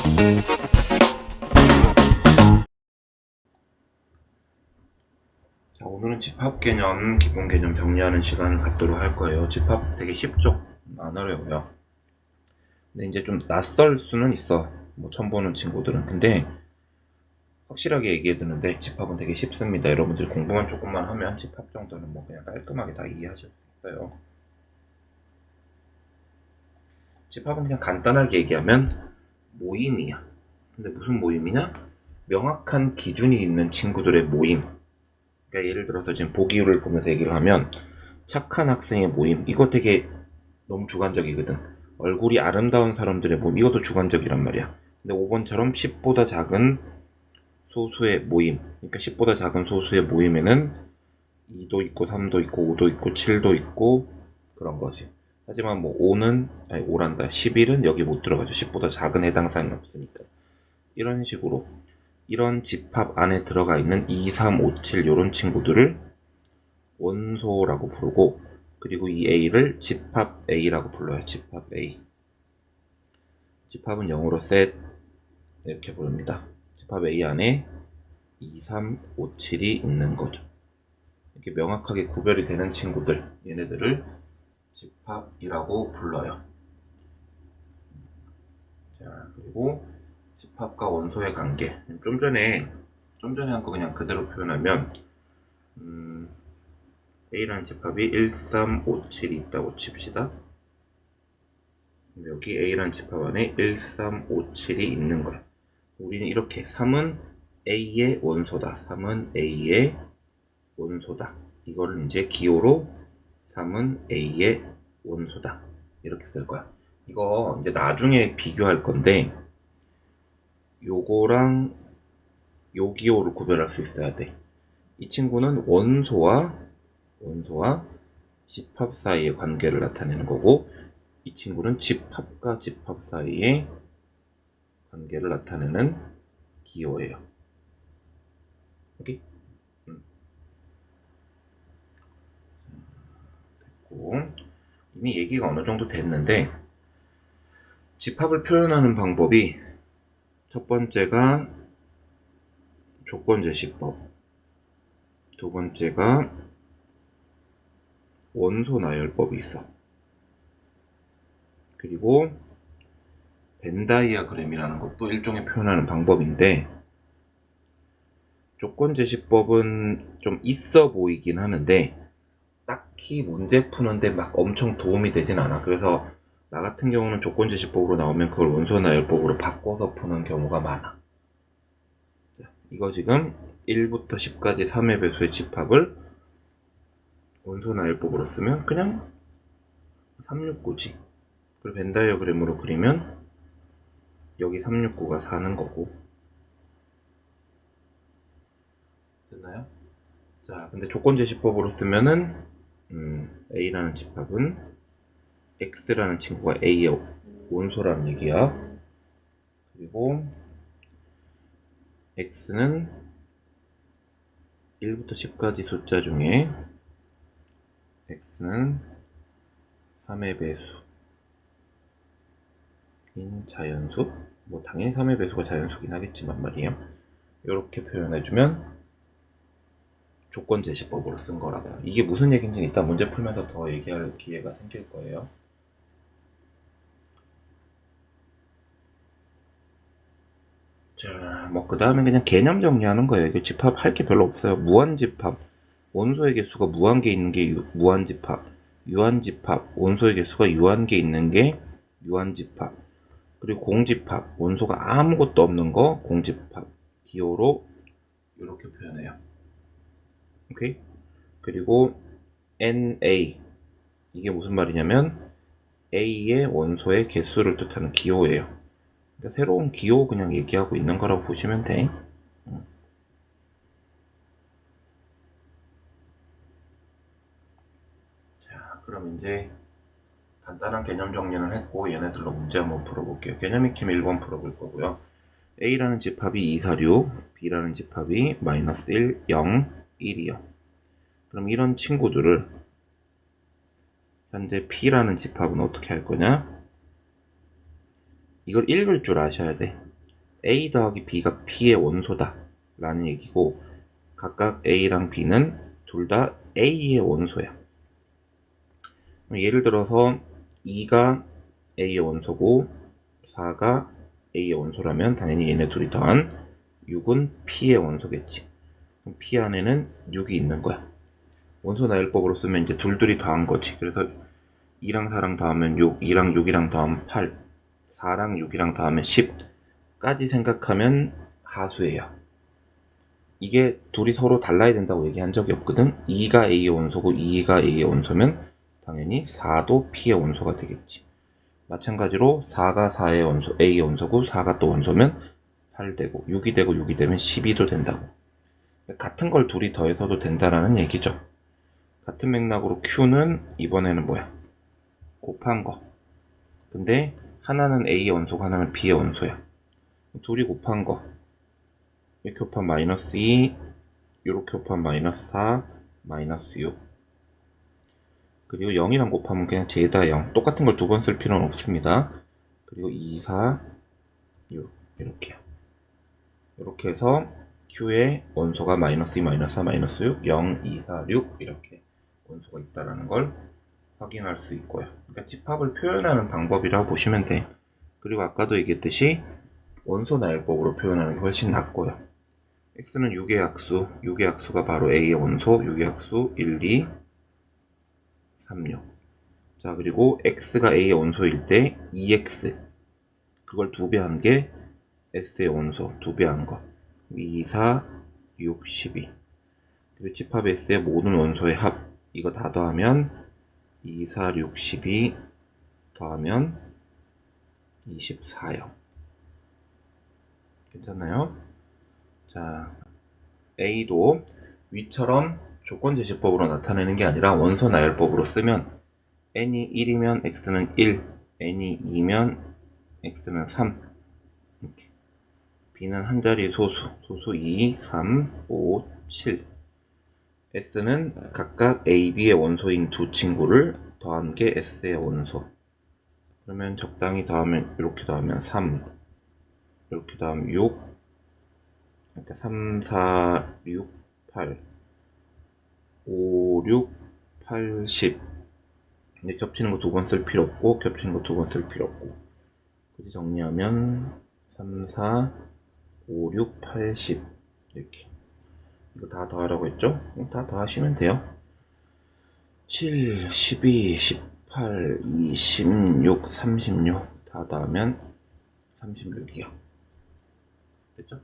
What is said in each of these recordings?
자, 오늘은 집합 개념, 기본 개념 정리하는 시간을 갖도록 할 거예요. 집합 되게 쉽죠? 안 어려워요. 근데 이제 좀 낯설 수는 있어. 뭐 처음 보는 친구들은. 근데 확실하게 얘기해 드는데 집합은 되게 쉽습니다. 여러분들 공부만 조금만 하면 집합 정도는 뭐 그냥 깔끔하게 다 이해하실 수 있어요. 집합은 그냥 간단하게 얘기하면 모임이야. 근데 무슨 모임이냐? 명확한 기준이 있는 친구들의 모임. 그러니까 예를 들어서 지금 보기를 보면서 얘기를 하면 착한 학생의 모임, 이거 되게 너무 주관적이거든. 얼굴이 아름다운 사람들의 모임, 이것도 주관적이란 말이야. 근데 5번처럼 10보다 작은 소수의 모임, 그러니까 10보다 작은 소수의 모임에는 2도 있고 3도 있고 5도 있고 7도 있고 그런 거지. 하지만 뭐 5는 아니 5란다. 11은 여기 못 들어가죠. 10보다 작은 해당 사항이 없으니까. 이런 식으로 이런 집합 안에 들어가 있는 2, 3, 5, 7 이런 친구들을 원소라고 부르고, 그리고 이 A를 집합 A라고 불러요. 집합 A. 집합은 영어로 set 이렇게 부릅니다. 집합 A 안에 2, 3, 5, 7이 있는 거죠. 이렇게 명확하게 구별이 되는 친구들, 얘네들을 집합이라고 불러요. 자, 그리고 집합과 원소의 관계. 좀 전에 한 거 그냥 그대로 표현하면 A라는 집합이 1, 3, 5, 7이 있다고 칩시다. 여기 A라는 집합 안에 1, 3, 5, 7이 있는 거야. 우리는 이렇게 3은 A의 원소다. 3은 A의 원소다. 이거를 이제 기호로 3은 A의 원소다. 이렇게 쓸 거야. 이거 이제 나중에 비교할 건데 요거랑 요 기호를 구별할 수 있어야 돼. 이 친구는 원소와 집합 사이의 관계를 나타내는 거고, 이 친구는 집합과 집합 사이의 관계를 나타내는 기호예요. 오케이? 됐고, 이미 얘기가 어느 정도 됐는데, 집합을 표현하는 방법이 첫 번째가 조건제시법, 두 번째가 원소 나열법이 있어. 그리고 벤 다이어그램이라는 것도 일종의 표현하는 방법인데, 조건제시법은 좀 있어 보이긴 하는데 딱히 문제 푸는데 막 엄청 도움이 되진 않아. 그래서 나 같은 경우는 조건제시법으로 나오면 그걸 원소 나열법으로 바꿔서 푸는 경우가 많아. 자, 이거 지금 1부터 10까지 3의 배수의 집합을 원소 나열법으로 쓰면 그냥 369지. 그리고 벤 다이어그램으로 그리면 여기 369가 사는 거고. 됐나요? 자, 근데 조건제시법으로 쓰면은 A라는 집합은 X라는 친구가 A의 원소라는 얘기야. 그리고 X는 1부터 10까지 숫자 중에 X는 3의 배수인 자연수. 뭐 당연히 3의 배수가 자연수긴 하겠지만 말이에요. 이렇게 표현해주면 조건제시법으로 쓴 거라고. 이게 무슨 얘기인지는 이따 문제 풀면서 더 얘기할 기회가 생길 거예요. 자, 뭐 그 다음에 그냥 개념 정리하는 거예요. 이거 집합할 게 별로 없어요. 무한집합, 원소의 개수가 무한개 있는 게 무한집합, 유한집합, 원소의 개수가 유한개 있는 게 유한집합, 그리고 공집합, 원소가 아무것도 없는 거 공집합, 기호로 이렇게 표현해요. 오케이? 그리고 NA, 이게 무슨 말이냐면 A의 원소의 개수를 뜻하는 기호예요. 그러니까 새로운 기호 그냥 얘기하고 있는 거라고 보시면 돼. 자, 그럼 이제 간단한 개념 정리는 했고 얘네들로 문제 한번 풀어볼게요. 개념 익힘 1번 풀어볼 거고요. A라는 집합이 2, 4, 6, B라는 집합이 마이너스 1, 0, 1이요. 그럼 이런 친구들을 현재 P라는 집합은 어떻게 할 거냐? 이걸 읽을 줄 아셔야 돼. A 더하기 B가 P의 원소다 라는 얘기고, 각각 A랑 B는 둘 다 A의 원소야. 예를 들어서 2가 A의 원소고 4가 A의 원소라면 당연히 얘네 둘이 더한 6은 P의 원소겠지. 그럼 P 안에는 6이 있는 거야. 원소 나열법으로 쓰면 이제 둘둘이 더한 거지. 그래서 2랑 4랑 더하면 6, 2랑 6이랑 더하면 8, 4랑 6이랑 더하면 10까지 생각하면 하수예요. 이게 둘이 서로 달라야 된다고 얘기한 적이 없거든. 2가 A의 원소고 2가 A의 원소면 당연히 4도 P의 원소가 되겠지. 마찬가지로 4가 4의 원소, A의 원소고 4가 또 원소면 8 되고 6이 되고 6이 되면 12도 된다고. 같은 걸 둘이 더해서도 된다라는 얘기죠. 같은 맥락으로 Q는 이번에는 뭐야? 곱한 거. 근데 하나는 A의 원소고 하나는 B의 원소야. 둘이 곱한 거. 이렇게 곱하면 마이너스 2, 이렇게 곱하면 마이너스 4, 마이너스 6. 그리고 0이랑 곱하면 그냥 제다 0. 똑같은 걸 두 번 쓸 필요는 없습니다. 그리고 2, 4, 6. 이렇게요. 이렇게 해서 Q의 원소가 마이너스 2, 마이너스 4, 마이너스 6, 0, 2, 4, 6 이렇게 원소가 있다는 걸 확인할 수 있고요. 그러니까 집합을 표현하는 방법이라고 보시면 돼요. 그리고 아까도 얘기했듯이 원소 나열법으로 표현하는 게 훨씬 낫고요. x는 6의 약수, 6의 약수가 바로 a의 원소, 6의 약수 1, 2, 3, 6. 자, 그리고 x가 a의 원소일 때 2x, 그걸 2배 한 게 s의 원소, 2배 한 거. 2, 4, 6, 12. 그리고 집합 s의 모든 원소의 합, 이거 다 더하면 2, 4, 6, 12 더하면 24요. 괜찮나요? 자, A도 위처럼 조건제시법으로 나타내는 게 아니라 원소 나열법으로 쓰면 n이 1이면 x는 1, n이 2면 x는 3. 이렇게. b는 한 자리의 소수, 소수 2, 3, 5, 7. s는 각각 a, b의 원소인 두 친구를 더한 게 s의 원소. 그러면 적당히 더하면 이렇게 더하면 3, 이렇게 더하면 6, 그러니까 3, 4, 6, 8, 5, 6, 8, 10. 근데 겹치는 거 두 번 쓸 필요 없고 겹치는 거 두 번 쓸 필요 없고. 그래서 정리하면 3, 4, 5, 6, 8, 10 이렇게. 이거 다 더하라고 했죠? 다 더하시면 돼요. 7, 12, 18, 26, 36 다 더하면 36이요. 됐죠?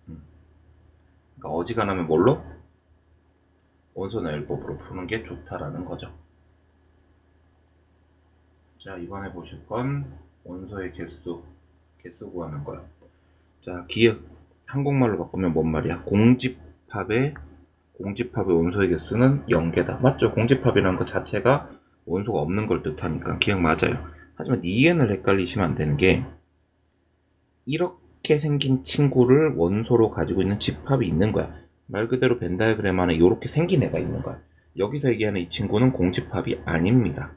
그러니까 어지간하면 뭘로? 원소 나열법으로 푸는 게 좋다라는 거죠. 자, 이번에 보실 건 원소의 개수 구하는 거요. 자, 기억 한국말로 바꾸면 뭔 말이야? 공집합의 원소의 개수는 0개다. 맞죠? 공집합이라는 것 자체가 원소가 없는 걸 뜻하니까 기억 맞아요. 하지만 이해는 헷갈리시면 안 되는 게, 이렇게 생긴 친구를 원소로 가지고 있는 집합이 있는 거야. 말 그대로 벤 다이어그램 안에 이렇게 생긴 애가 있는 거야. 여기서 얘기하는 이 친구는 공집합이 아닙니다.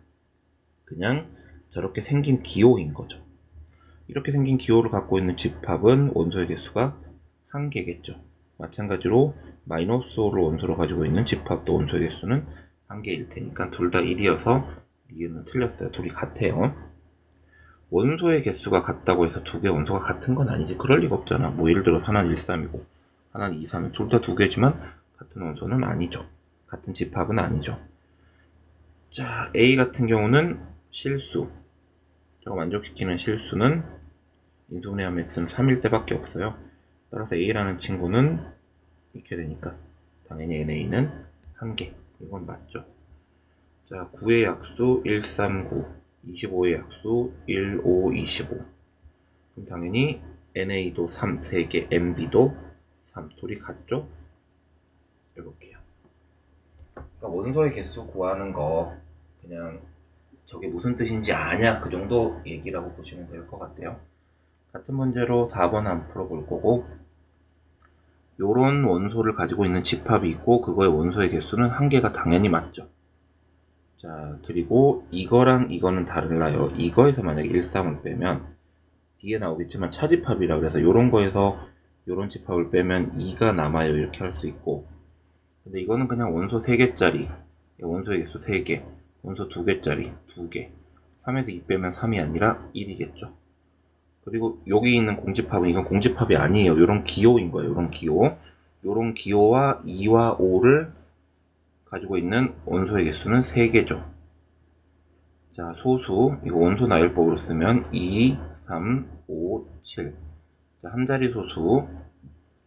그냥 저렇게 생긴 기호인 거죠. 이렇게 생긴 기호를 갖고 있는 집합은 원소의 개수가 1개겠죠. 마찬가지로 마이너스 5를 원소로 가지고 있는 집합도 원소의 개수는 1개일 테니까 둘 다 1이어서 이해는 틀렸어요. 둘이 같아요. 원소의 개수가 같다고 해서 두 개 원소가 같은 건 아니지. 그럴 리가 없잖아. 뭐 예를 들어서 하나는 1, 3이고 하나는 2, 3이고 둘 다 두 개지만 같은 원소는 아니죠. 같은 집합은 아니죠. 자, A 같은 경우는 실수. 제가 만족시키는 실수는 인수분해하면 x는 3일 때밖에 없어요. 따라서 A라는 친구는 이렇게 되니까 당연히 NA는 1개. 이건 맞죠. 자, 9의 약수 1, 3, 9. 25의 약수 1, 5, 25. 그럼 당연히 NA도 3, 3개, MB도 3. 둘이 같죠? 이렇게요. 그러니까 원소의 개수 구하는 거 그냥 저게 무슨 뜻인지 아냐, 그 정도 얘기라고 보시면 될 것 같아요. 같은 문제로 4번 한번 풀어볼 거고, 요런 원소를 가지고 있는 집합이 있고 그거의 원소의 개수는 1개가 당연히 맞죠. 자, 그리고 이거랑 이거는 달라요. 이거에서 만약에 1, 3을 빼면 뒤에 나오겠지만 차집합이라 그래서 요런 거에서 요런 집합을 빼면 2가 남아요. 이렇게 할 수 있고, 근데 이거는 그냥 원소 3개짜리, 원소의 개수 3개, 원소 2개짜리 2개, 3에서 2 빼면 3이 아니라 1이겠죠. 그리고 여기 있는 공집합은 이건 공집합이 아니에요. 요런 기호인 거예요. 요런 기호. 요런 기호와 2와 5를 가지고 있는 원소의 개수는 3개죠. 자, 소수, 이거 원소 나열법으로 쓰면 2, 3, 5, 7. 자, 한 자리 소수,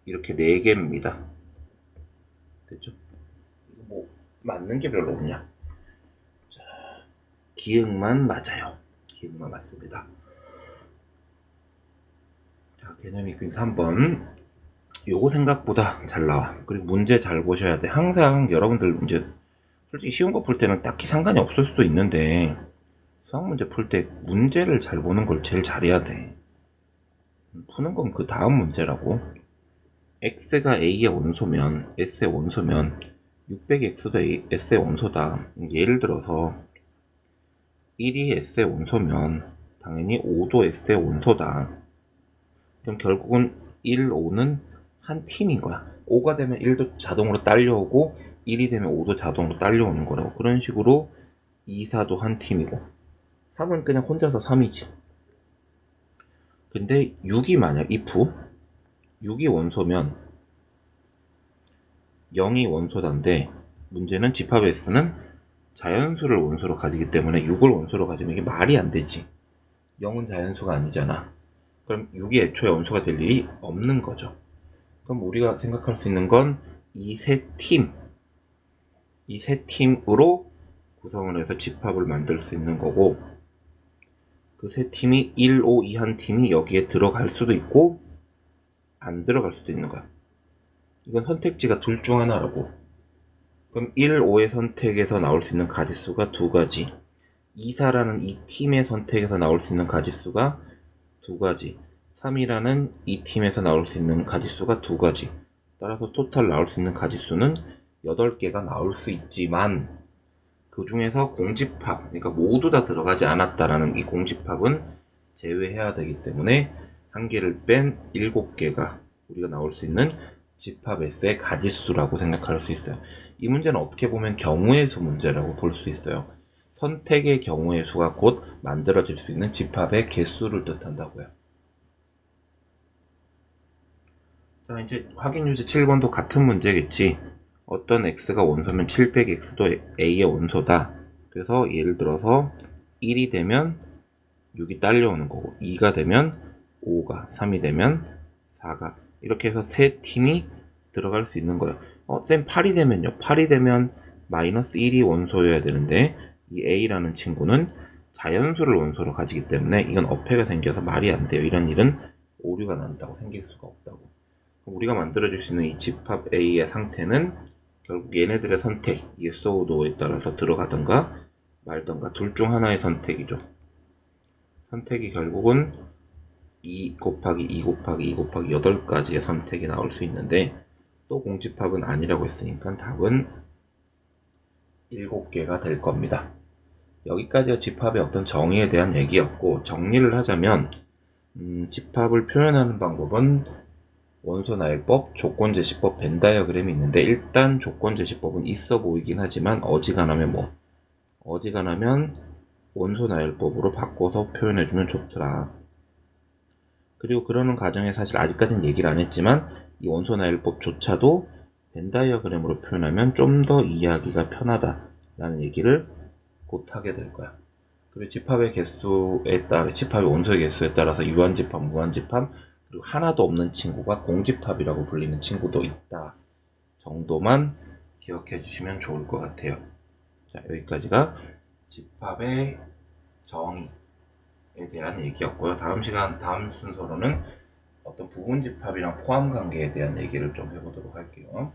이렇게 4개입니다. 됐죠? 이거 뭐, 맞는 게 별로 없냐? 자, 기억만 맞아요. 기억만 맞습니다. 자, 개념이 그림 3번. 요거 생각보다 잘 나와. 그리고 문제 잘 보셔야 돼. 항상 여러분들 문제, 솔직히 쉬운 거 풀 때는 딱히 상관이 없을 수도 있는데, 수학 문제 풀 때 문제를 잘 보는 걸 제일 잘해야 돼. 푸는 건 그 다음 문제라고. x가 a의 원소면, s의 원소면 600x도 s의 원소다. 예를 들어서 1이 s의 원소면 당연히 5도 s의 원소다. 그럼 결국은 1, 5는 한 팀인 거야. 5가 되면 1도 자동으로 딸려오고 1이 되면 5도 자동으로 딸려오는 거라고. 그런 식으로 2, 4도 한 팀이고 3은 그냥 혼자서 3이지. 근데 6이 만약 if 6이 원소면 0이 원소단데, 문제는 집합 S는 자연수를 원소로 가지기 때문에 6을 원소로 가지면 이게 말이 안 되지. 0은 자연수가 아니잖아. 그럼 6이 애초에 원소가 될 일이 없는 거죠. 그럼 우리가 생각할 수 있는 건 이 세 팀으로 구성을 해서 집합을 만들 수 있는 거고, 그 세 팀이 1, 5, 2 한 팀이 여기에 들어갈 수도 있고 안 들어갈 수도 있는 거야. 이건 선택지가 둘 중 하나라고. 그럼 1, 5의 선택에서 나올 수 있는 가짓수가 2가지, 2, 4라는 이 팀의 선택에서 나올 수 있는 가짓수가 2가지, 3이라는 이 팀에서 나올 수 있는 가짓수가 2가지. 따라서 토탈 나올 수 있는 가짓수는 8개가 나올 수 있지만, 그 중에서 공집합, 그러니까 모두 다 들어가지 않았다라는 이 공집합은 제외해야 되기 때문에 한 개를 뺀 7개가 우리가 나올 수 있는 집합 S의 가짓수라고 생각할 수 있어요. 이 문제는 어떻게 보면 경우의 수 문제라고 볼 수 있어요. 선택의 경우의 수가 곧 만들어질 수 있는 집합의 개수를 뜻한다고요. 자, 이제 확인 유제 7번도 같은 문제겠지. 어떤 x가 원소면 700x도 a의 원소다. 그래서 예를 들어서 1이 되면 6이 딸려오는 거고, 2가 되면 5가, 3이 되면 4가, 이렇게 해서 세 팀이 들어갈 수 있는 거예요. 쌤 8이 되면요? 8이 되면 마이너스 1이 원소여야 되는데, 이 a라는 친구는 자연수를 원소로 가지기 때문에 이건 어폐가 생겨서 말이 안 돼요. 이런 일은 오류가 난다고, 생길 수가 없다고. 우리가 만들어줄 수 있는 이 집합 A의 상태는 결국 얘네들의 선택, yes or no에 따라서 들어가던가 말던가 둘 중 하나의 선택이죠. 선택이 결국은 2 곱하기 2 곱하기 2 곱하기 8가지의 선택이 나올 수 있는데, 또 공집합은 아니라고 했으니까 답은 7개가 될 겁니다. 여기까지가 집합의 어떤 정의에 대한 얘기였고, 정리를 하자면 집합을 표현하는 방법은 원소나열법, 조건제시법, 벤 다이어그램이 있는데, 일단 조건제시법은 있어 보이긴 하지만 어지간하면 원소나열법으로 바꿔서 표현해주면 좋더라. 그리고 그러는 과정에 사실 아직까지는 얘기를 안 했지만 이 원소나열법조차도 벤 다이어그램으로 표현하면 좀 더 이해하기가 편하다라는 얘기를 곧 하게 될 거야. 그리고 집합의 개수에 따라, 집합의 원소의 개수에 따라서 유한집합, 무한집합, 그리고 하나도 없는 친구가 공집합이라고 불리는 친구도 있다 정도만 기억해 주시면 좋을 것 같아요. 자, 여기까지가 집합의 정의에 대한 얘기였고요. 다음 순서로는 어떤 부분집합이랑 포함관계에 대한 얘기를 좀 해보도록 할게요.